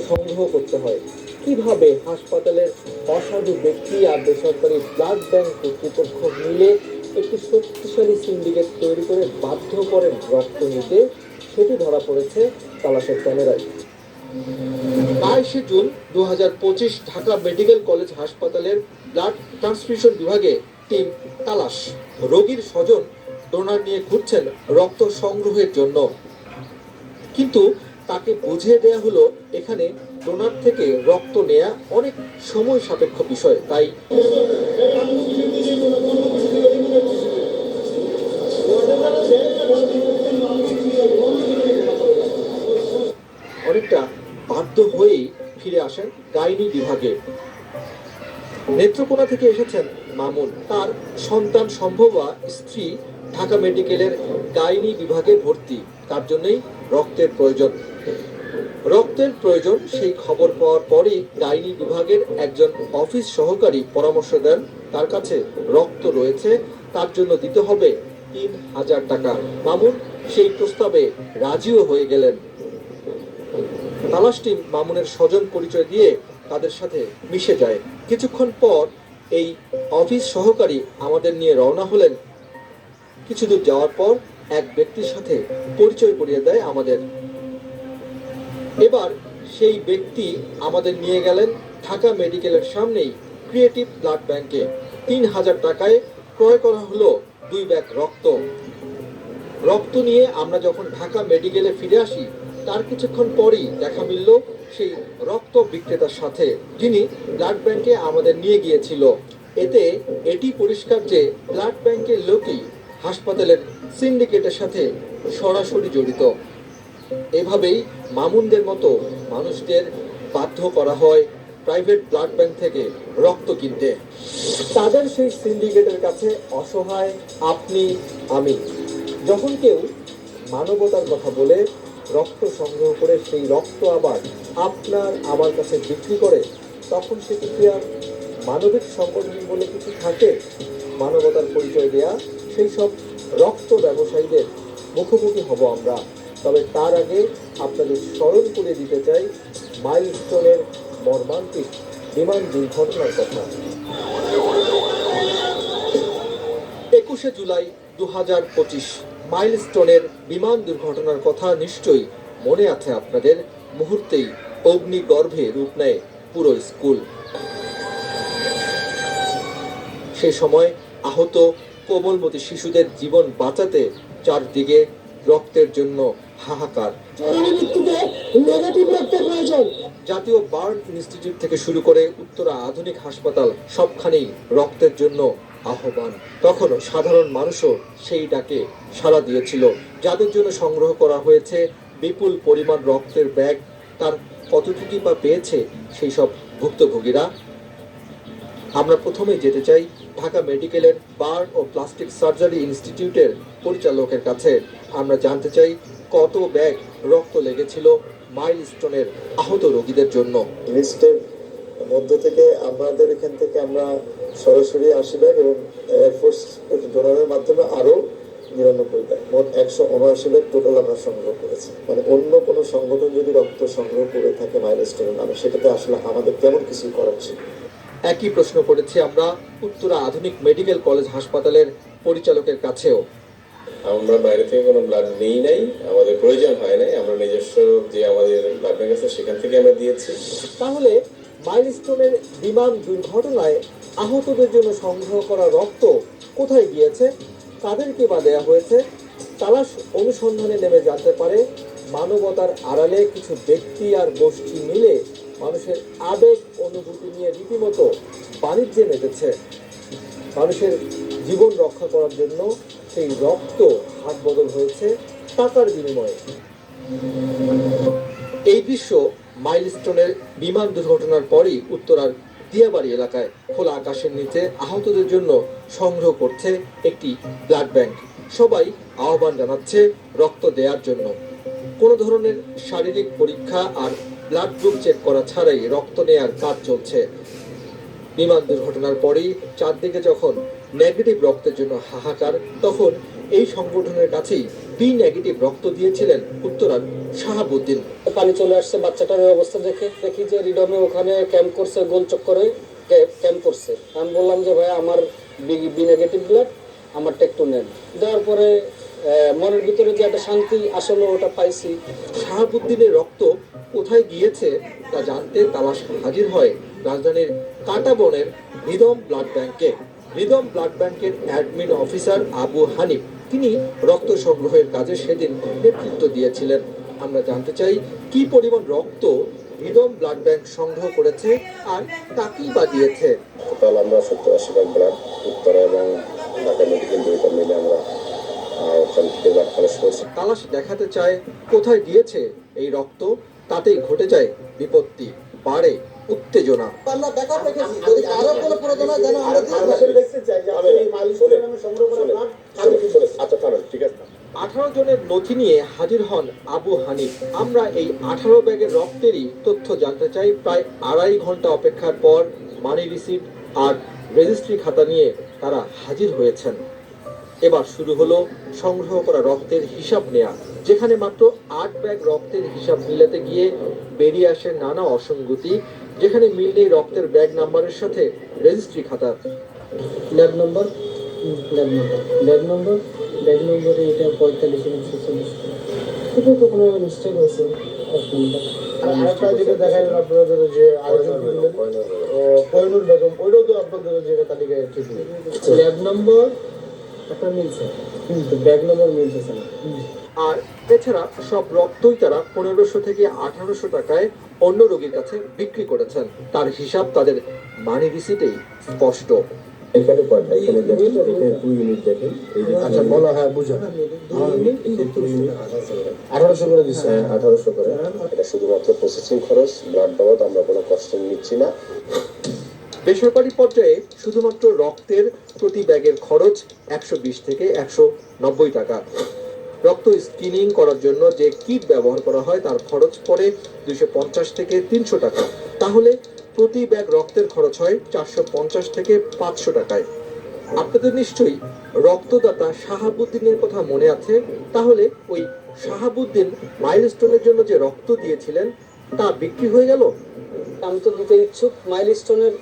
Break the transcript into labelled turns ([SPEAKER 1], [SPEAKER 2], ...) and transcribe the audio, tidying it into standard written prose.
[SPEAKER 1] সংগ্রহ করতে হয়। কিভাবে হাসপাতালের অসাধু ব্যক্তি আর বেসরকারি ব্লাড ব্যাংক কর্তৃপক্ষ মিলে একটি শক্তিশালী সিন্ডিকেট তৈরি করে বাধ্য করেন রক্ত নিতে, সেটি ধরা পড়েছে তালাশের ক্যামেরায়। 22 জুন 2025 ঢাকা মেডিকেল কলেজ হাসপাতালের ব্লাড ট্রান্সফিউশন বিভাগে টিম তালাশ। রোগীর স্বজন ডোনার নিয়ে ঘুরছেন রক্ত সংগ্রহের জন্য, কিন্তু তাকে বুঝিয়ে দেয়া হলো এখানে ডোনার থেকে রক্ত নেয়া অনেক সময় সাপেক্ষ বিষয়, তাই অনেকটা বাধ্য হয়েই ফিরে আসেন গাইনি বিভাগে। নেত্রকোনা থেকে এসেছেন মামুন। তার সন্তান সম্ভবা স্ত্রী ঢাকা মেডিকেলের গাইনি বিভাগে ভর্তি, তার জন্যই রক্তের প্রয়োজন। সেই খবর পাওয়ার পরই গাইনি বিভাগের একজন অফিস সহকারী পরামর্শ দেন তার কাছে রক্ত রয়েছে, তার জন্য দিতে হবে 3000 টাকা। মামুন সেই প্রস্তাবে রাজিও হয়ে গেলেন। তালাশ টিম মামুনের স্বজন পরিচয় দিয়ে তাদের সাথে মিশে যায়। কিছুক্ষণ পর এই অফিস সহকারী আমাদের নিয়ে রওনা হলেন। কিছু দূর যাওয়ার পর এক ব্যক্তির সাথে পরিচয় করিয়ে দেয় আমাদের। এবার সেই ব্যক্তি আমাদের নিয়ে গেলেন ঢাকা মেডিকেলের সামনেই ক্রিয়েটিভ ব্লাড ব্যাংকে। 3000 টাকায় ক্রয় করা হলো 2 ব্যাগ রক্ত নিয়ে আমরা যখন ঢাকা মেডিকেলে ফিরে আসি, তার কিছুক্ষণ পরই দেখা মিলল সেই রক্ত বিক্রেতার সাথে, যিনি ব্লাড ব্যাংকে আমাদের নিয়ে গিয়েছিল। এটি পরিষ্কার যে ব্লাড ব্যাংকের লোকই হাসপাতালের সিন্ডিকেটের সাথে সরাসরি জড়িত। এভাবেই মামুনদের মতো মানুষদের বাধ্য করা হয় প্রাইভেট ব্লাড ব্যাংক থেকে রক্ত কিনতে। তাদের সেই সিন্ডিকেটের কাছে অসহায় আপনি আমি। যখন কেউ মানবতার কথা বলে রক্ত সংগ্রহ করে সেই রক্ত আবার আপনার আমার কাছে বিক্রি করে, তখন সেটি কি আর মানবিক সংগঠন বলে কিছু থাকে? মানবতার পরিচয় দেয়া সেই সব রক্ত ব্যবসায়ীদের মুখোমুখি হব আমরা। তবে তার আগে আপনাদের স্মরণ করে দিতে চাই মাইলস্টোনের মর্মান্তিক বিমান দুর্ঘটনার কথা। 21 জুলাই 2025 মাইলস্টোনের বিমান দুর্ঘটনার কথা নিশ্চয়ই মনে আছে আপনাদের। মুহূর্তেই অগ্নিগর্ভে রূপ নেয় পুরো স্কুল। সে সময় আহত কোমলমতি শিশুদের জীবন বাঁচাতে চারদিকে রক্তের জন্য হাহাকার। জাতীয় বার্ন ইনস্টিটিউট থেকে শুরু করে উত্তরা আধুনিক হাসপাতাল, সবখানেই রক্তের জন্য আহ্বান। তখনও সাধারণ মানুষও সেই ডাকে সাড়া দিয়েছিল। যাদের জন্য সংগ্রহ করা হয়েছে বিপুল পরিমাণ রক্তের ব্যাগ, তার কতটুকু বা পেয়েছে সেই সব ভুক্তভোগীরা? আমরা প্রথমেই যেতে চাই ঢাকা মেডিকেলের বার্ন ও প্লাস্টিক সার্জারি ইনস্টিটিউটের পরিচালকের কাছে। আমরা জানতে চাই কত ব্যাগ রক্ত লেগেছিল মাইলস্টোনের আহত রোগীদের জন্য।
[SPEAKER 2] লিস্টের মধ্য থেকে আমাদের এখান থেকে আমরা সরাসরি 80 ব্যাগ এবং এয়ারফোর্স ডোনারের মাধ্যমে আরো 99 ব্যাগ, মোট 179 ব্যাগ টোটাল আমরা সংগ্রহ করেছি। মানে অন্য কোনো সংগঠন যদি রক্ত সংগ্রহ করে থাকে মাইলস্টোনের নামে, সেটাতে আসলে আমাদের তেমন কিছু করার ছিল।
[SPEAKER 1] একই প্রশ্ন করেছি আমরা উত্তরা আধুনিক মেডিকেল কলেজ হাসপাতালের পরিচালকের কাছেও।
[SPEAKER 3] আমরা বাইরে থেকে কোনো ব্লাড নেই নাই, আমাদের প্রয়োজন হয় নাই। আমরা নিজস্ব যে আমাদের ব্লাড ব্যাংক আছে সেখান থেকে আমরা দিয়েছি।
[SPEAKER 1] তাহলে মাইলস্টোনের বিমান দুর্ঘটনায় আহতদের জন্য সংগ্রহ করা রক্ত কোথায় গিয়েছে, কাদেরকে বা দেয়া হয়েছে? তালাশ অনুসন্ধানে নেমে জানতে পারে মানবতার আড়ালে কিছু ব্যক্তি আর গোষ্ঠী মিলে মানুষের আবেগ অনুভূতি নিয়ে রীতিমতো বাণিজ্যে মেতেছে। মানুষের জীবন রক্ষা করার জন্য সেই রক্ত হাত বদল হয়েছে টাকার বিনিময়ে। এই দৃশ্য মাইলস্টোনের বিমান দুর্ঘটনার পরই উত্তরার দিয়াবাড়ি এলাকায় খোলা আকাশের নিচে আহতদের জন্য সংগ্রহ করছে একটি ব্লাড ব্যাংক। সবাই আহ্বান জানাচ্ছে রক্ত দেওয়ার জন্য। কোনো ধরনের শারীরিক পরীক্ষা আর ব্লাড গ্রুপ চেক করা ছাড়াই রক্ত নেয়ার কাজ চলছে। বিমান দুর্ঘটনার পরেই চারদিকে যখন নেগেটিভ রক্তের জন্য হাহাকার, তখন এই সংগঠনের কাছেই বি নেগেটিভ রক্ত দিয়েছিলেন উত্তরার শাহাবুদ্দিন।
[SPEAKER 4] পানি চলে আসছে, বাচ্চাটার এই অবস্থা দেখে দেখি যে রিডমে ওখানে ক্যাম্প করছে, গোল চক্করে ক্যাম্প করছে। আমি বললাম যে ভাই আমার বি নেগেটিভ ব্লাড, আমারটা একটু নেন। দেওয়ার পরে মনের ভিতরে যে একটা শান্তি আসলে ওটা পাইছি।
[SPEAKER 1] শাহাবুদ্দিনের রক্ত কোথায় গিয়েছে তা জানতে তালাশ হাজির হয় রাজধানীর কাঁটাবনের রিদম ব্লাড ব্যাংকে। রিদম ব্লাড ব্যাংকের অ্যাডমিন অফিসার আবু হানিফ, তিনি রক্ত সংগ্রহের কাজে সেদিন নেতৃত্ব দিয়েছিলেন। আমরা জানতে চাই কি পরিমাণ রক্ত রিদম ব্লাড ব্যাংক সংগ্রহ করেছে আর কাকেই বা দিয়েছে।
[SPEAKER 3] টোটাল আমরা 70-80 ভাগ ব্লাড উত্তরা এবং ঢাকা মেডিকেল দুইটা মিলে আমরা ওখান থেকে ব্লাড কালেক্ট করছি।
[SPEAKER 1] তালাশ দেখাতে চায় কোথায় দিয়েছে এই রক্ত, তাতেই ঘটে যায় বিপত্তি, বাড়ে উত্তেজনা।
[SPEAKER 2] আমরা ব্যাকআপ রেখেছি, যদি আরো কোনো প্রয়োজন হয় যেন আমরা দেখতে চাই যে আপনি এই মাইলস্টোনে নামে সংগ্রহ করা ব্লাড
[SPEAKER 3] আচ্ছা থামেন, ঠিক আছে।
[SPEAKER 1] 18 জনের নথি নিয়ে হাজির হন আবু হানিফ। আমরা এই 18 ব্যাগের রক্তেরই তথ্য জানতে চাই। প্রায় 2.5 ঘন্টা অপেক্ষার পর মানি রিসিট আর রেজিস্ট্রি খাতা নিয়ে তারা হাজির হয়েছেন। এবার শুরু হলো সংগ্রহ করা রক্তের হিসাব নেয়া, যেখানে মাত্র 8 ব্যাগ রক্তের হিসাব মিলাতে গিয়ে বেরিয়ে আসে নানা অসঙ্গতি, যেখানে মিল নেই রক্তের ব্যাগ নাম্বারের সাথে রেজিস্ট্রি খাতার।
[SPEAKER 4] ল্যাব নম্বর এটা 45 এবং 46, এটা তো কোনো মিস্টেক হয়েছে।
[SPEAKER 5] আরেকটা যেটা দেখা গেল আপনাদের যে আরেকজন দিলেন কোহিনুর বেগম, ওইটাও তো আপনাদের যে তালিকায় ঠিক নেই।
[SPEAKER 4] ল্যাব নম্বর একটা মিলছে কিন্তু ব্যাগ নম্বর মিলছে না।
[SPEAKER 1] আর এছাড়া সব রক্তই তারা 1500 থেকে 1800 টাকায় অন্য রোগীর কাছে বিক্রি করেছেন। তার হিসাব তাদের মানি রিসিটেই স্পষ্ট।
[SPEAKER 3] এখানে কয়টা? এখানে দেখেন, এখানে 2 ইউনিট দেখেন। এই যে
[SPEAKER 5] আচ্ছা বলো, হ্যাঁ বুঝো, 1800 করে দিচ্ছে।
[SPEAKER 3] 1800 করে। এটা শুধুমাত্র প্রসেসিং খরচ, ব্লাড বাবদ আমরা কোনো কস্টিং নিচ্ছি না।
[SPEAKER 1] বেসরকারি পর্যায়ে শুধুমাত্র রক্তের প্রতি ব্যাগের খরচ 120 থেকে 190 টাকা। রক্ত স্ক্রিনিং করার জন্য যে কিট ব্যবহার করা হয় তার খরচ পড়ে 250 থেকে 300 টাকা। তাহলে প্রতি ব্যাগ রক্তের খরচ হয় 450 থেকে 500 টাকায়। আপনাদের নিশ্চয়ই রক্তদাতা শাহাবুদ্দিনের কথা মনে আছে। তাহলে ওই শাহাবুদ্দিন মাইলস্টোনের জন্য যে রক্ত দিয়েছিলেন তা বিক্রি হয়ে গেল।
[SPEAKER 4] আমি তো দিতে ইচ্ছুক। মাইলস্টোনের